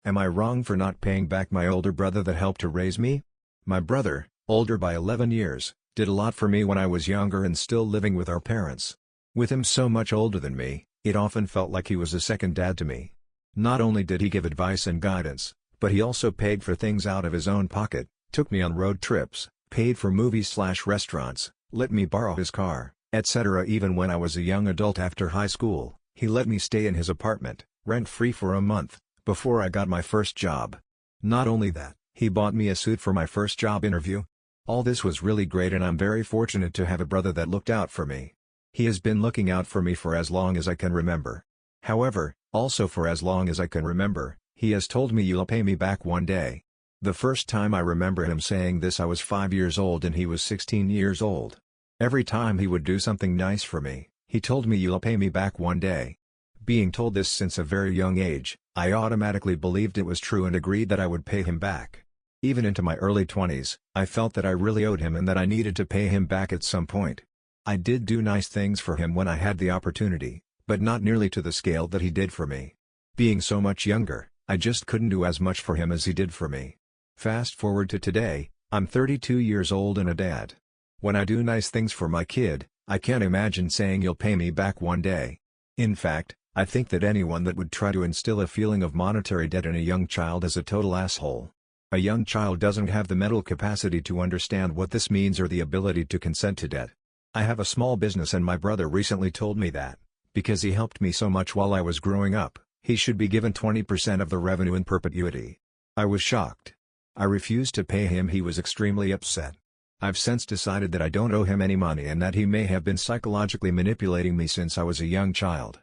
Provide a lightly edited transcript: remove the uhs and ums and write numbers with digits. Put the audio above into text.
Am I wrong for not paying back my older brother that helped to raise me? My brother, older by 11 years, did a lot for me when I was younger and still living with our parents. With him so much older than me, it often felt like he was a second dad to me. Not only did he give advice and guidance, but he also paid for things out of his own pocket, took me on road trips, paid for movies/restaurants, let me borrow his car, etc. Even when I was a young adult after high school, he let me stay in his apartment, rent-free for a month, before I got my first job. Not only that, he bought me a suit for my first job interview. All this was really great and I'm very fortunate to have a brother that looked out for me. He has been looking out for me for as long as I can remember. However, also for as long as I can remember, he has told me you'll pay me back one day. The first time I remember him saying this I was 5 years old and he was 16 years old. Every time he would do something nice for me, he told me you'll pay me back one day. Being told this since a very young age, I automatically believed it was true and agreed that I would pay him back. Even into my early 20s, I felt that I really owed him and that I needed to pay him back at some point. I did do nice things for him when I had the opportunity, but not nearly to the scale that he did for me. Being so much younger, I just couldn't do as much for him as he did for me. Fast forward to today, I'm 32 years old and a dad. When I do nice things for my kid, I can't imagine saying you'll pay me back one day. In fact, I think that anyone that would try to instill a feeling of monetary debt in a young child is a total asshole. A young child doesn't have the mental capacity to understand what this means or the ability to consent to debt. I have a small business and my brother recently told me that, because he helped me so much while I was growing up, he should be given 20% of the revenue in perpetuity. I was shocked. I refused to pay him. He was extremely upset. I've since decided that I don't owe him any money and that he may have been psychologically manipulating me since I was a young child.